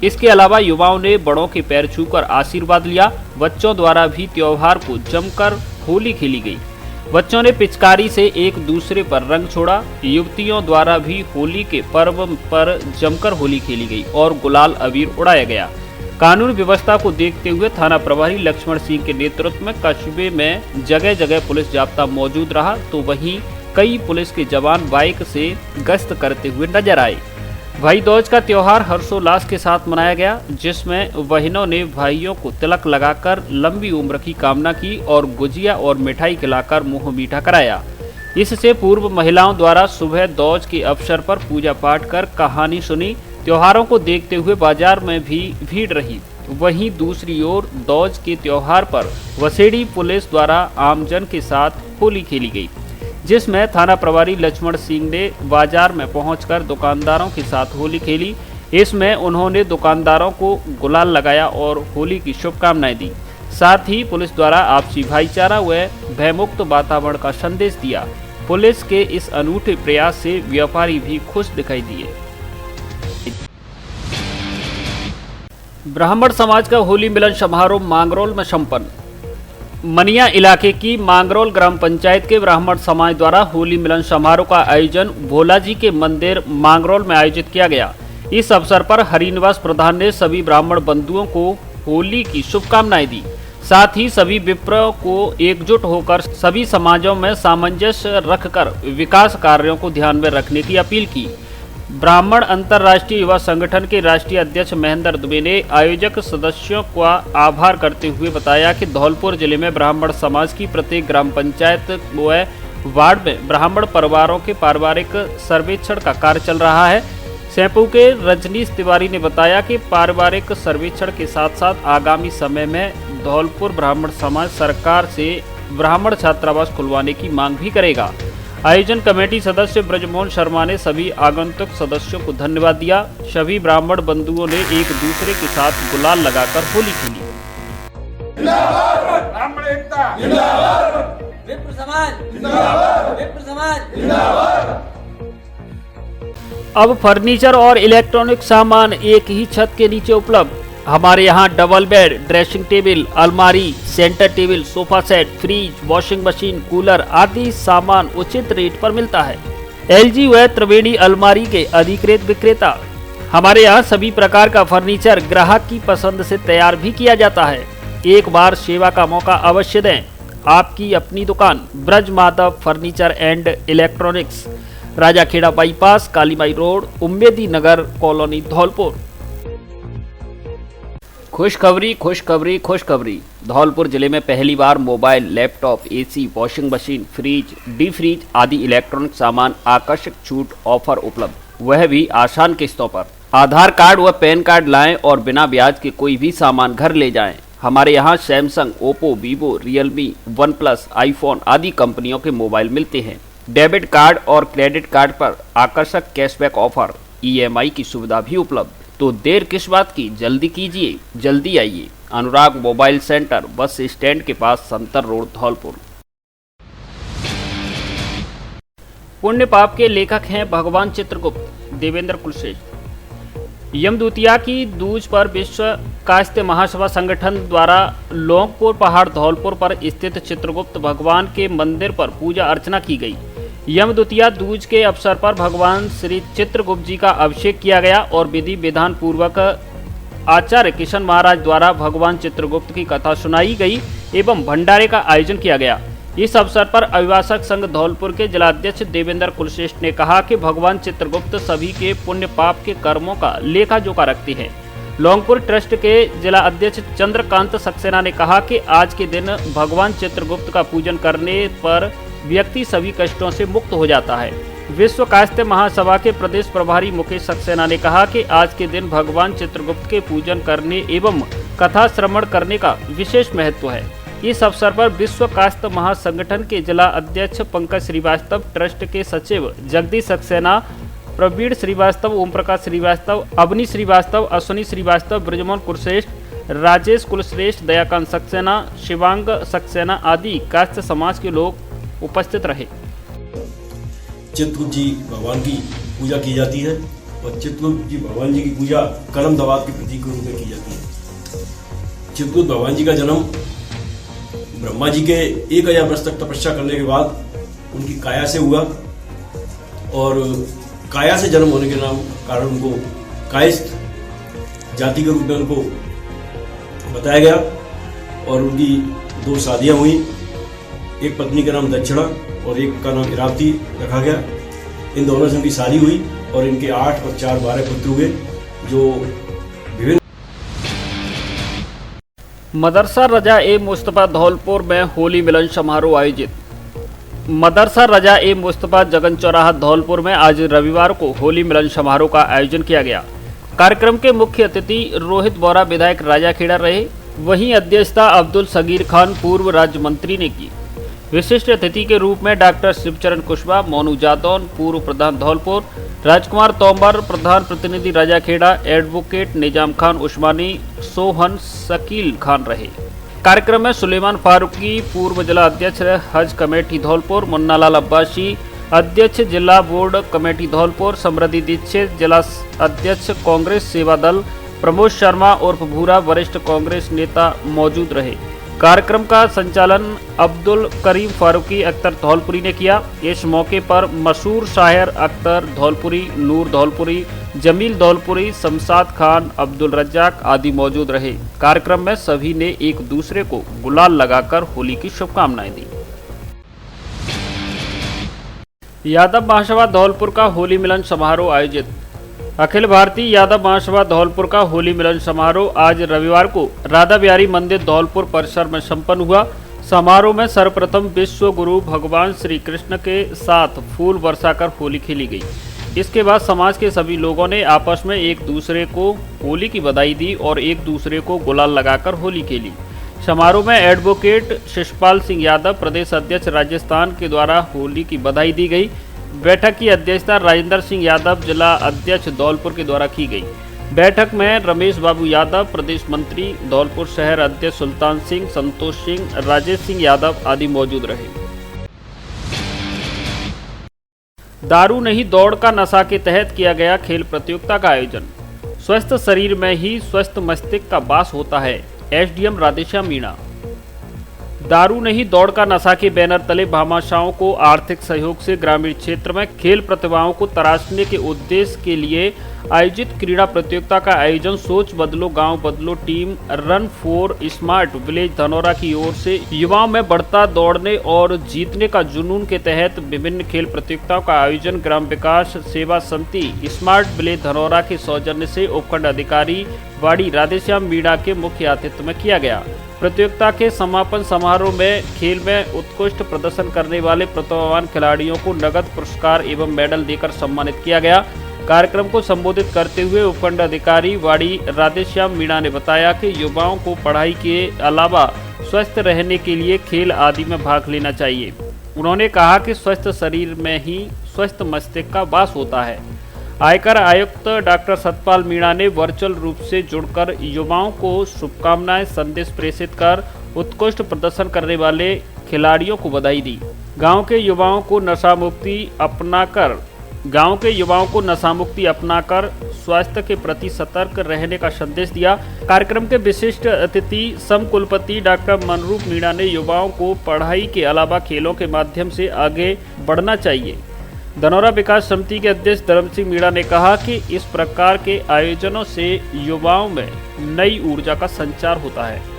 S3: इसके अलावा युवाओं ने बड़ों के पैर छूकर आशीर्वाद लिया। बच्चों द्वारा भी त्योहार को जमकर होली खेली गई। बच्चों ने पिचकारी से एक दूसरे पर रंग छोड़ा। युवतियों द्वारा भी होली के पर्व पर जमकर होली खेली गई और गुलाल अबीर उड़ाया गया। कानून व्यवस्था को देखते हुए थाना प्रभारी लक्ष्मण सिंह के नेतृत्व में कस्बे में जगह जगह पुलिस जाब्ता मौजूद रहा, तो वहीं कई पुलिस के जवान बाइक से गश्त करते हुए नजर आए। भाई दूज का त्योहार हर्षोल्लास के साथ मनाया गया, जिसमें बहनों ने भाइयों को तिलक लगाकर लंबी उम्र की कामना की और गुजिया और मिठाई खिलाकर मुंह मीठा कराया। इससे पूर्व महिलाओं द्वारा सुबह दूज के अवसर पर पूजा पाठ कर कहानी सुनी। त्योहारों को देखते हुए बाजार में भी भीड़ रही। वहीं दूसरी ओर दूज के त्योहार पर वसेड़ी पुलिस द्वारा आमजन के साथ होली खेली गई, जिसमें थाना प्रभारी लक्ष्मण सिंह ने बाजार में पहुंचकर दुकानदारों के साथ होली खेली। इसमें उन्होंने दुकानदारों को गुलाल लगाया और होली की शुभकामनाएं दी। साथ ही पुलिस द्वारा आपसी भाईचारा व भयमुक्त वातावरण का संदेश दिया। पुलिस के इस अनूठे प्रयास से व्यापारी भी खुश दिखाई दिए। ब्राह्मण समाज का होली मिलन समारोह मांगरोल में संपन्न। मनिया इलाके की मांगरोल ग्राम पंचायत के ब्राह्मण समाज द्वारा होली मिलन समारोह का आयोजन भोला जी के मंदिर मांगरोल में आयोजित किया गया। इस अवसर पर हरिनिवास प्रधान ने सभी ब्राह्मण बंधुओं को होली की शुभकामनाएं दी। साथ ही सभी विप्रों को एकजुट होकर सभी समाजों में सामंजस्य रखकर विकास कार्यों को ध्यान में रखने की अपील की। ब्राह्मण अंतर्राष्ट्रीय युवा संगठन के राष्ट्रीय अध्यक्ष महेंद्र दुबे ने आयोजक सदस्यों का आभार करते हुए बताया कि धौलपुर जिले में ब्राह्मण समाज की प्रत्येक ग्राम पंचायत व वार्ड में ब्राह्मण परिवारों के पारिवारिक सर्वेक्षण का कार्य चल रहा है। सैंपू के रजनीश तिवारी ने बताया कि पारिवारिक सर्वेक्षण के साथ साथ आगामी समय में धौलपुर ब्राह्मण समाज सरकार से ब्राह्मण छात्रावास खुलवाने की मांग भी करेगा। आयोजन कमेटी सदस्य ब्रजमोहन शर्मा ने सभी आगंतुक सदस्यों को धन्यवाद दिया। सभी ब्राह्मण बंधुओं ने एक दूसरे के साथ गुलाल लगाकर होली खेली। अब फर्नीचर और इलेक्ट्रॉनिक सामान एक ही छत के नीचे उपलब्ध। हमारे यहाँ डबल बेड, ड्रेसिंग टेबल, अलमारी, centre table, sofa set, fridge, washing machine, cooler आदि सामान उचित रेट पर मिलता है। एलजी व त्रिवेणी अलमारी के अधिकृत विक्रेता। हमारे यहाँ सभी प्रकार का फर्नीचर ग्राहक की पसंद से तैयार भी किया जाता है। एक बार सेवा का मौका अवश्य दें। आपकी अपनी दुकान Braj Madhav furniture and electronics, Rajakhera bypass, Kalimai road, Ummedi Nagar colony, Dholpur. खुशखबरी खुशखबरी खुशखबरी। धौलपुर जिले में पहली बार mobile, laptop, AC, washing machine, fridge, D fridge आदि इलेक्ट्रॉनिक सामान आकर्षक छूट ऑफर उपलब्ध, वह भी आसान किस्तों पर। आधार कार्ड व पैन कार्ड लाएं और बिना ब्याज के कोई भी सामान घर ले जाएं। हमारे यहाँ Samsung, Oppo, Vivo, Realme, one plus, iPhone आदि कंपनियों के मोबाइल मिलते हैं। डेबिट कार्ड और क्रेडिट कार्ड पर आकर्षक कैशबैक ऑफर, EMI की सुविधा भी उपलब्ध। तो देर किस बात की, जल्दी कीजिए, जल्दी आइए। अनुराग मोबाइल सेंटर, बस स्टैंड के पास, संतर रोड, धौलपुर। पुण्य पाप के लेखक हैं भगवान चित्रगुप्त देवेंद्र कुलश्रेष्ठ। यमदूतिया की दूज पर विश्व कायस्थ महासभा संगठन द्वारा लोंगपुर पहाड़ धौलपुर पर स्थित चित्रगुप्त भगवान के मंदिर पर पूजा अर्चना की गई। यमदूतिया दूज के अवसर पर भगवान श्री चित्रगुप्त जी का अभिषेक किया गया और विधि विधान पूर्वक आचार्य किशन महाराज द्वारा भगवान चित्रगुप्त की कथा सुनाई गई एवं भंडारे का आयोजन किया गया। इस अवसर पर अभिभाषक संघ धौलपुर के जिलाध्यक्ष देवेंद्र कुलश्रेष्ठ ने कहा कि भगवान चित्रगुप्त सभी के पुण्य पाप के कर्मों का लेखा जोखा रखते हैं। लोंगपुर ट्रस्ट के जिला अध्यक्ष चंद्रकांत सक्सेना ने कहा कि आज के दिन भगवान चित्रगुप्त का पूजन करने पर व्यक्ति सभी कष्टों से मुक्त हो जाता है। विश्व कायस्थ महासभा के प्रदेश प्रभारी मुकेश सक्सेना ने कहा कि आज के दिन भगवान चित्रगुप्त के पूजन करने एवं कथा श्रवण करने का विशेष महत्व है। इस अवसर पर विश्व कायस्थ महासंगठन के जिला अध्यक्ष पंकज श्रीवास्तव, ट्रस्ट के सचिव जगदीश सक्सेना, प्रवीण श्रीवास्तव, ओम प्रकाश श्रीवास्तव, अवनी श्रीवास्तव, अश्विनी श्रीवास्तव, ब्रजमोहन कुलश्रेष्ठ, राजेश कुलश्रेष्ठ, दयाकांत सक्सेना, शिवांग सक्सेना आदि कायस्थ समाज के लोग उपस्थित रहे।
S14: चित्रकूट जी भगवान की पूजा की जाती है और चित्रकूट जी भगवान जी की पूजा कलम दवात के प्रतीक के रूप में की जाती है। चित्रकूट भगवान जी का जन्म ब्रह्मा जी के 1000 वर्ष तक तपस्या करने के बाद उनकी काया से हुआ और काया से जन्म होने के कारण उनको कायस्थ जाति के रूप में उनको बताया गया और उनकी 2 शादियां हुई। एक पत्नी का नाम दक्षिणा और एक का नाम इरावती रखा गया। इन दोनों से उनकी शादी हुई और इनके 8 और 4 12 पुत्र हुए जो विभिन्न।
S3: मदरसा रजा ए मुस्तफा धौलपुर में होली मिलन समारोह आयोजित। मदरसा रजा ए मुस्तफा जगन चौराहा धौलपुर में आज रविवार को होली मिलन समारोह का आयोजन किया गया। कार्यक्रम के मुख्य अतिथि रोहित बोरा विधायक राजाखेड़ा रहे। वहीं अध्यक्षता अब्दुल सगीर खान पूर्व राज्य मंत्री ने की। विशिष्ट अतिथि के रूप में डॉक्टर शिवचरण कुशवाहा, मोनू जादौन पूर्व प्रधान धौलपुर, राजकुमार तोमर प्रधान प्रतिनिधि राजाखेड़ा, एडवोकेट निजाम खान उस्मानी, सोहन शकील खान रहे। कार्यक्रम में सुलेमान फारूकी पूर्व जिला अध्यक्ष हज कमेटी धौलपुर, मुन्नालाल अब्बासी अध्यक्ष जिला बोर्ड कमेटी धौलपुर, समृद्धि दीक्षित जिला अध्यक्ष कांग्रेस सेवा दल, प्रमोद शर्मा उर्फ भूरा वरिष्ठ कांग्रेस नेता मौजूद रहे। कार्यक्रम का संचालन अब्दुल करीम फारूकी अख्तर धौलपुरी ने किया। इस मौके पर मशहूर शायर अख्तर धौलपुरी, नूर धौलपुरी, जमील धौलपुरी, शमशाद खान, अब्दुल रज्जाक आदि मौजूद रहे। कार्यक्रम में सभी ने एक दूसरे को गुलाल लगाकर होली की शुभकामनाएं दी। यादव महासभा धौलपुर का होली मिलन समारोह आयोजित। अखिल भारतीय यादव महासभा धौलपुर का होली मिलन समारोह आज रविवार को राधा बिहारी मंदिर धौलपुर परिसर में संपन्न हुआ। समारोह में सर्वप्रथम विश्व गुरु भगवान श्री कृष्ण के साथ फूल बरसाकर होली खेली गई। इसके बाद समाज के सभी लोगों ने आपस में एक दूसरे को होली की बधाई दी और एक दूसरे को गुलाल लगाकर होली खेली। समारोह में एडवोकेट शिषपाल सिंह यादव प्रदेश अध्यक्ष राजस्थान के द्वारा होली की बधाई दी गई। बैठक की अध्यक्षता राजेंद्र सिंह यादव जिला अध्यक्ष धौलपुर के द्वारा की गई। बैठक में रमेश बाबू यादव प्रदेश मंत्री, धौलपुर शहर अध्यक्ष सुल्तान सिंह, संतोष सिंह, राजेश सिंह यादव आदि मौजूद रहे। दारू नहीं दौड़ का नशा के तहत किया गया खेल प्रतियोगिता का आयोजन। स्वस्थ शरीर में ही स्वस्थ मस्तिष्क का वास होता है। एसडीएम राधेश्याम मीणा। दारू नहीं दौड़ का नशा के बैनर तले भामाशाहों को आर्थिक सहयोग से ग्रामीण क्षेत्र में खेल प्रतिभाओं को तराशने के उद्देश्य के लिए आयोजित क्रीड़ा प्रतियोगिता का आयोजन सोच बदलो गांव बदलो team run for smart village Dhanaura की ओर से युवाओं में बढ़ता दौड़ने और जीतने का जुनून के तहत विभिन्न खेल प्रतियोगिताओं का आयोजन ग्राम विकास सेवा समिति स्मार्ट विलेज धनौरा के सौजन्य से उपखंड अधिकारी वाड़ी राधेश्याम मीणा के मुख्य आतिथ्य में किया गया। प्रतियोगिता के समापन समारोह में खेल में उत्कृष्ट प्रदर्शन करने वाले प्रतिभावान खिलाड़ियों को नगद पुरस्कार एवं मेडल देकर सम्मानित किया गया। कार्यक्रम को संबोधित करते हुए उपखंड अधिकारी वाड़ी राधेश्याम मीणा ने बताया कि युवाओं को पढ़ाई के अलावा स्वस्थ रहने के लिए खेल आदि में भाग लेना चाहिए। उन्होंने कहा कि स्वस्थ शरीर में ही स्वस्थ मस्तिष्क का वास होता है। आयकर आयुक्त डॉक्टर सतपाल मीणा ने वर्चुअल रूप से जुड़कर युवाओं को शुभकामनाएं संदेश प्रेषित कर उत्कृष्ट प्रदर्शन करने वाले खिलाड़ियों को बधाई दी। गांव के युवाओं को नशा मुक्ति अपनाकर स्वास्थ्य के प्रति सतर्क रहने का संदेश दिया। कार्यक्रम के विशिष्ट अतिथि सम कुलपति डॉक्टर मनरूप मीणा ने युवाओं को पढ़ाई के अलावा खेलों के माध्यम से आगे बढ़ना चाहिए। धनौरा विकास समिति के अध्यक्ष धर्म सिंह मीणा ने कहा कि इस प्रकार के आयोजनों से युवाओं में नई ऊर्जा का संचार होता है।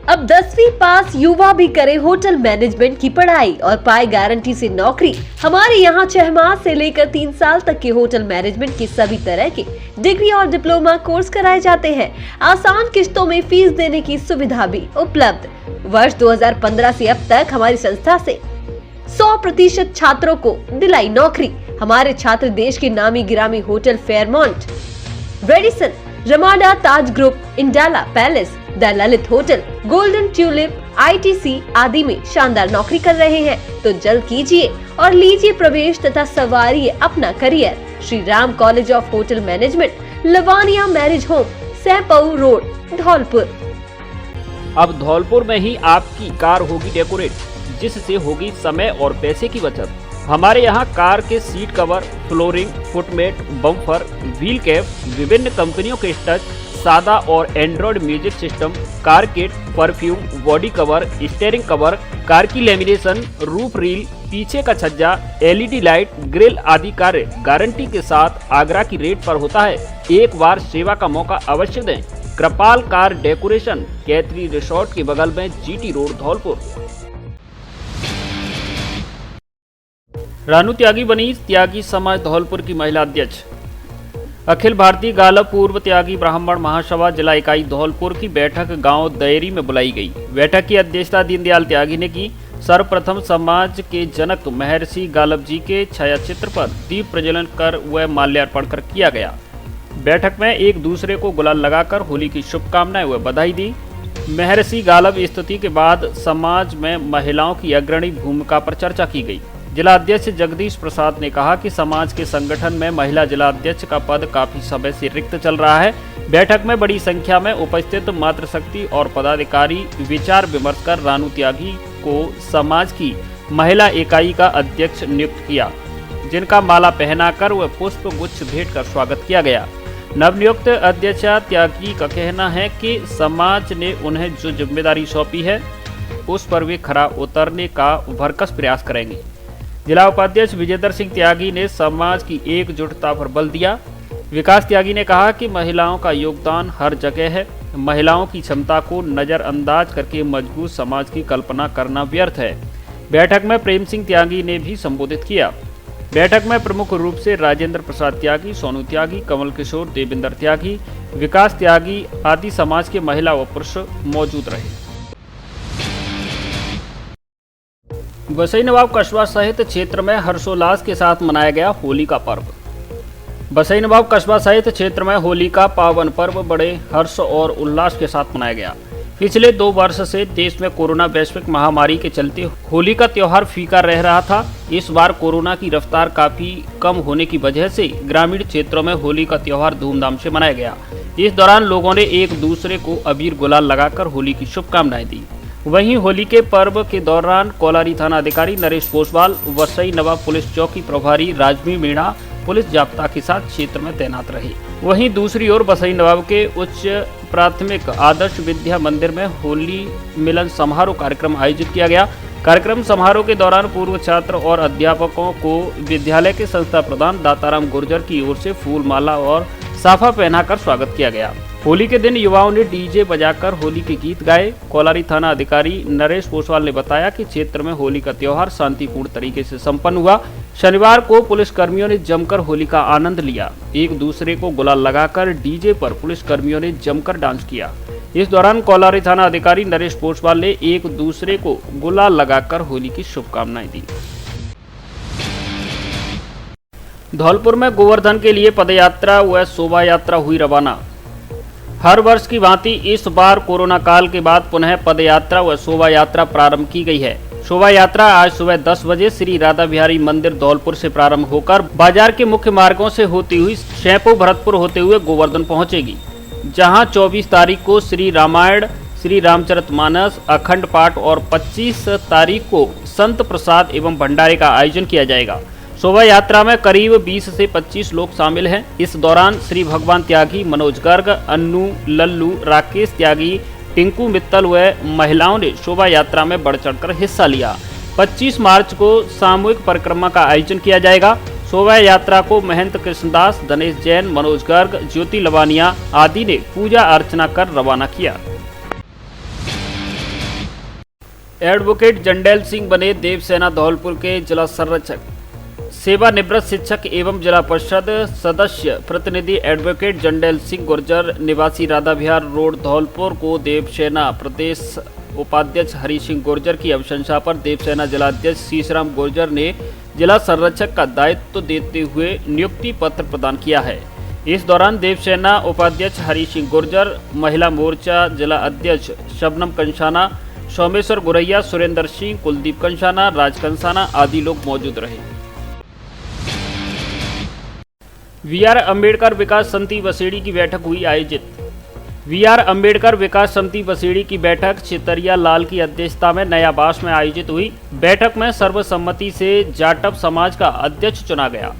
S15: अब 10वीं पास युवा भी करे होटल मैनेजमेंट की पढ़ाई और पाए गारंटी से नौकरी। हमारे यहाँ 6 माह से लेकर 3 साल तक के होटल मैनेजमेंट के सभी तरह के डिग्री और डिप्लोमा कोर्स कराए जाते हैं। आसान किस्तों में फीस देने की सुविधा भी उपलब्ध। वर्ष 2015 से अब तक हमारी संस्था से 100% छात्रों को दिलाई नौकरी। हमारे छात्र देश के नामी गिरामी hotel Fairmont, Radisson, Ramada, Taj group, Indala palace, the Lalit hotel, Golden Tulip, ITC आदि में शानदार नौकरी कर रहे हैं। तो जल्द कीजिए और लीजिए प्रवेश तथा सवारिए अपना career. Shri Ram college of hotel management, Lavania marriage home, Saipau road, Dholpur.
S3: अब धौलपुर में ही आपकी कार होगी डेकोरेट, जिससे होगी समय और पैसे की बचत। हमारे यहाँ कार के seat cover, flooring, footmat, bumper, wheel cap, विभिन्न कंपनियों के टच, सादा और Android music system, car kit, perfume, body cover, steering cover, car की लेमिनेशन, रूफ रील, पीछे का छज्जा, LED लाइट, ग्रिल आदि कार्य गारंटी के साथ आगरा की रेट पर होता है। एक बार सेवा का मौका अवश्य दें। कृपाल कार डेकोरेशन, कैथरी रिसोर्ट के बगल में, GT रोड, धौलपुर। रानू त्यागी बनी त्यागी समाज धौलपुर की महिला अध्यक्ष। अखिल भारतीय गालव पूर्व त्यागी ब्राह्मण महासभा जिला इकाई धौलपुर की बैठक गांव दयरी में बुलाई गई। बैठक की अध्यक्षता दीनदयाल त्यागी ने की। सर्वप्रथम समाज के जनक महर्षि गालव जी के छायाचित्र पर दीप प्रज्वलन कर व माल्यार्पण कर किया गया। बैठक में एक दूसरे को गुलाल लगाकर होली की शुभकामनाएं व बधाई दी। महर्षि गालव स्तुति के बाद समाज में महिलाओं की अग्रणी भूमिका पर चर्चा की गई। जिला अध्यक्ष जगदीश प्रसाद ने कहा कि समाज के संगठन में महिला जिला अध्यक्ष का पद काफी समय से रिक्त चल रहा है। बैठक में बड़ी संख्या में उपस्थित मातृशक्ति और पदाधिकारी विचार विमर्श कर रानू त्यागी को समाज की महिला इकाई का अध्यक्ष नियुक्त किया, जिनका माला पहनाकर व पुष्प गुच्छ भेंट कर स्वागत किया गया। नवनियुक्त अध्यक्ष त्यागी का कहना है कि समाज ने उन्हें जो जिम्मेदारी सौंपी है उस पर वे खरा उतरने का भरकस प्रयास करेंगे। जिला उपाध्यक्ष विजेंद्र सिंह त्यागी ने समाज की एकजुटता पर बल दिया। विकास त्यागी ने कहा कि महिलाओं का योगदान हर जगह है। महिलाओं की क्षमता को नजरअंदाज करके मजबूत समाज की कल्पना करना व्यर्थ है। बैठक में प्रेम सिंह त्यागी ने भी संबोधित किया। बैठक में प्रमुख रूप से राजेंद्र प्रसाद त्यागी, सोनू त्यागी, कमल किशोर, देवेंद्र त्यागी, विकास त्यागी आदि समाज के महिला व पुरुष मौजूद रहे। बसई नवाब कस्बा सहित क्षेत्र में हर्षोल्लास के साथ मनाया गया होली का पर्व। बसई नवाब कस्बा सहित क्षेत्र में होली का पावन पर्व बड़े हर्ष और उल्लास के साथ मनाया गया। पिछले 2 वर्ष से देश में कोरोना वैश्विक महामारी के चलते होली का त्योहार फीका रह रहा था। इस बार कोरोना की रफ्तार काफी कम होने की वजह से ग्रामीण क्षेत्रों में होली का त्योहार धूमधाम से मनाया गया। इस दौरान लोगों ने एक दूसरे को अबीर गुलाल लगाकर होली की शुभकामनाएं दी। वहीं होली के पर्व के दौरान कोलारी थाना अधिकारी नरेश पोसवाल, वसई नवाब पुलिस चौकी प्रभारी राजवी मीणा पुलिस जाब्ता के साथ क्षेत्र में तैनात रहे। वहीं दूसरी ओर बसई नवाब के उच्च प्राथमिक आदर्श विद्या मंदिर में होली मिलन समारोह कार्यक्रम आयोजित किया गया। कार्यक्रम समारोह के दौरान पूर्व छात्र और अध्यापकों को विद्यालय के संस्था प्रधान दाताराम गुर्जर की ओर से फूल माला और साफा पहनाकर स्वागत किया गया। होली के दिन युवाओं ने डीजे बजाकर होली के गीत गाए। कोलारी थाना अधिकारी नरेश पोसवाल ने बताया कि क्षेत्र में होली का त्योहार शांतिपूर्ण तरीके से संपन्न हुआ। शनिवार को पुलिस कर्मियों ने जमकर होली का आनंद लिया। एक दूसरे को गुलाल लगाकर डीजे पर पुलिस कर्मियों ने जमकर डांस किया। इस दौरान कोलारी थाना अधिकारी नरेश पोसवाल ने एक दूसरे को गुलाल लगाकर होली की शुभकामनाएं दी। धौलपुर में गोवर्धन के लिए पदयात्रा व शोभा यात्रा हुई रवाना। हर वर्ष की भांति इस बार कोरोना काल के बाद पुनः पदयात्रा व शोभा यात्रा प्रारंभ की गई है। शोभा यात्रा आज सुबह 10 बजे श्री राधा बिहारी मंदिर धौलपुर से प्रारंभ होकर बाजार के मुख्य मार्गों से होती हुई शैपू भरतपुर होते हुए गोवर्धन पहुंचेगी, जहां 24 तारीख को श्री रामायण, श्री रामचरितमानस अखंड पाठ और 25 तारीख को संत प्रसाद एवं भंडारे का आयोजन किया जाएगा। शोभा यात्रा में करीब 20 से 25 लोग शामिल हैं। इस दौरान श्री भगवान त्यागी, मनोज गर्ग, अन्नू, लल्लू, राकेश त्यागी, टिंकू मित्तल व महिलाओं ने शोभा यात्रा में बढ़ चढ़कर हिस्सा लिया। 25 मार्च को सामूहिक परिक्रमा का आयोजन किया जाएगा। शोभा यात्रा को महंत कृष्णदास, दिनेश जैन, मनोज गर्ग, ज्योति लवानिया आदि ने पूजा अर्चना कर रवाना किया। एडवोकेट जंडेल सिंह बने देवसेना धौलपुर के जिला संरक्षक। सेवानिवृत्त शिक्षक एवं जिला परिषद सदस्य प्रतिनिधि एडवोकेट जंडेल सिंह गुर्जर निवासी राधा विहार रोड धौलपुर को देवसेना प्रदेश उपाध्यक्ष हरि सिंह गुर्जर की अनुशंसा पर देवसेना जिलाध्यक्ष शीशराम गुर्जर ने जिला संरक्षक का दायित्व देते हुए नियुक्ति पत्र प्रदान किया है। इस दौरान देवसेना उपाध्यक्ष हरि सिंह गुर्जर, महिला मोर्चा जिला अध्यक्ष शबनम कंसाना, सोमेश्वर गुरैया, सुरेंद्र सिंह, कुलदीप कंसाना, राज कंसाना आदि लोग मौजूद रहे। वीआर अंबेडकर विकास समिति वसेड़ी की बैठक हुई आयोजित। वी.आर. अंबेडकर विकास समिति बसेड़ी की बैठक चितरिया लाल की अध्यक्षता में नया बास में आयोजित हुई। बैठक में सर्वसम्मति से जाटव समाज का अध्यक्ष चुना गया,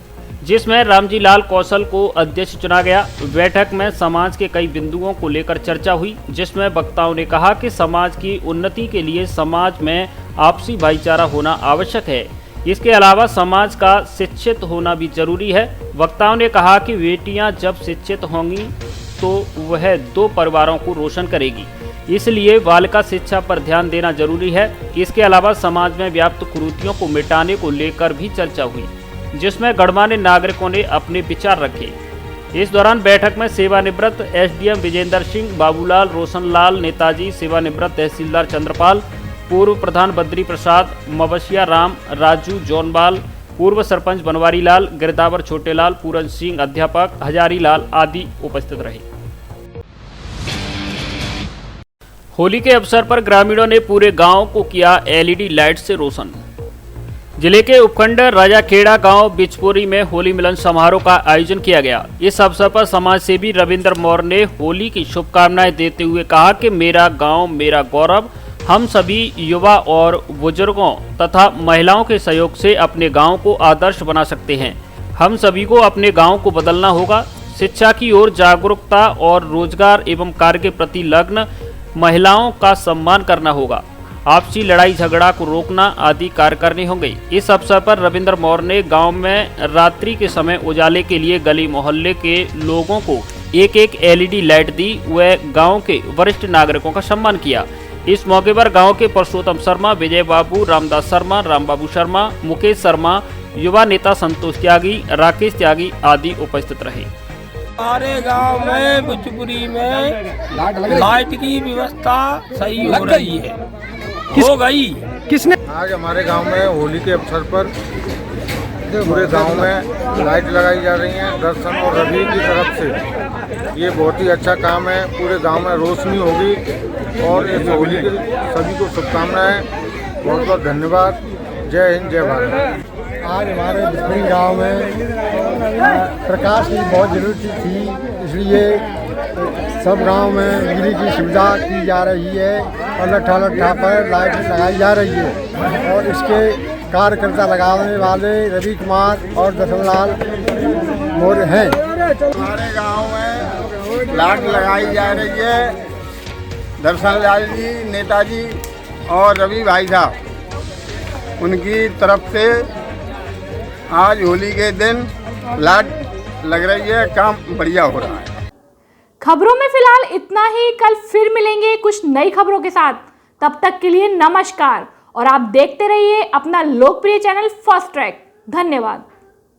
S3: जिसमें रामजी लाल कौशल को अध्यक्ष चुना गया। बैठक में समाज के कई बिंदुओं को लेकर चर्चा हुई, जिसमें वक्ताओं ने कहा कि समाज की उन्नति के लिए समाज में आपसी भाईचारा होना आवश्यक है। इसके अलावा समाज का शिक्षित होना भी जरूरी है। वक्ताओं ने कहा कि बेटियां जब शिक्षित होंगी तो वह 2 परिवारों को रोशन करेगी, इसलिए बालिका शिक्षा पर ध्यान देना जरूरी है। इसके अलावा समाज में व्याप्त कुरीतियों को मिटाने को लेकर भी चर्चा हुई, जिसमें गणमान्य नागरिकों ने अपने विचार रखे। इस दौरान बैठक में सेवानिवृत्त एसडीएम विजेंद्र सिंह, बाबूलाल, रोशनलाल, नेताजी, सेवानिवृत्त तहसीलदार चंद्रपाल, पूर्व प्रधान बद्री प्रसाद, मवसिया राम, राजू जौनबाल, पूर्व सरपंच बनवारी लाल, गिरदावर छोटेलाल, पूरन सिंह, अध्यापक हजारी लाल आदि उपस्थित रहे। होली के अवसर पर ग्रामीणों ने पूरे गांव को किया एलईडी लाइट से रोशन। जिले के उपखंड राजाखेड़ा गांव बिचपुरी में होली मिलन समारोह का आयोजन किया गया। इस अवसर पर समाज सेवी रविंद्र मौर्य ने होली की शुभकामनाएं देते हुए कहा कि मेरा गांव मेरा गौरव। हम सभी युवा और बुजुर्गों तथा महिलाओं के सहयोग से अपने गांव को आदर्श बना सकते हैं। हम सभी को अपने गांव को बदलना होगा। शिक्षा की ओर जागरूकता और रोजगार एवं कार्य के प्रति लग्न महिलाओं का सम्मान करना होगा। आपसी लड़ाई झगड़ा को रोकना आदि कार्य करने होंगे। इस अवसर पर रविंद्र मौर्य ने गांव में रात्रि के समय उजाले के लिए गली मोहल्ले के लोगों को एक एलईडी लाइट दी व गांव के वरिष्ठ नागरिकों का सम्मान किया। इस मौके पर गांव के परसोत्तम शर्मा, विजय बाबू, रामदास शर्मा, रामबाबू शर्मा, मुकेश शर्मा, युवा नेता संतोष त्यागी, राकेश त्यागी आदि उपस्थित रहे।
S16: हमारे गांव में बिचपुरी में लाइट की व्यवस्था सही हो रही है, हो गई।
S4: किसने आज हमारे गांव में होली के अवसर पर पूरे गांव में लाइट लगाई जा रही है दर्शन और रवि की तरफ से। ये बहुत ही अच्छा काम है। पूरे गांव में रोशनी होगी और इस होली की सभी को शुभकामनाएं। बहुत बहुत धन्यवाद। जय हिंद, जय भारत। आज हमारे बिचपुरी गांव में प्रकाश की बहुत ज़रूरत थी, इसलिए सब गांव में बिजली की सुविधा की जा रही है और लट्ठा पर लाइट लगाई जा रही है। और इसके कार्यकर्ता लगाने वाले रवि कुमार और दशमलाल मौर्य हैं। हमारे गांव में लाइट लगाई जा रही है। दर्शनलाल जी, नेताजी और रवि भाई साहब, उनकी तरफ से आज होली के दिन लाइट लग रही है। काम बढ़िया हो रहा है।
S2: खबरों में फिलहाल इतना ही। कल फिर मिलेंगे कुछ नई खबरों के साथ। तब तक के लिए नमस्कार और आप देखते रहिए अपना लोकप्रिय चैनल फास्ट ट्रैक। धन्यवाद।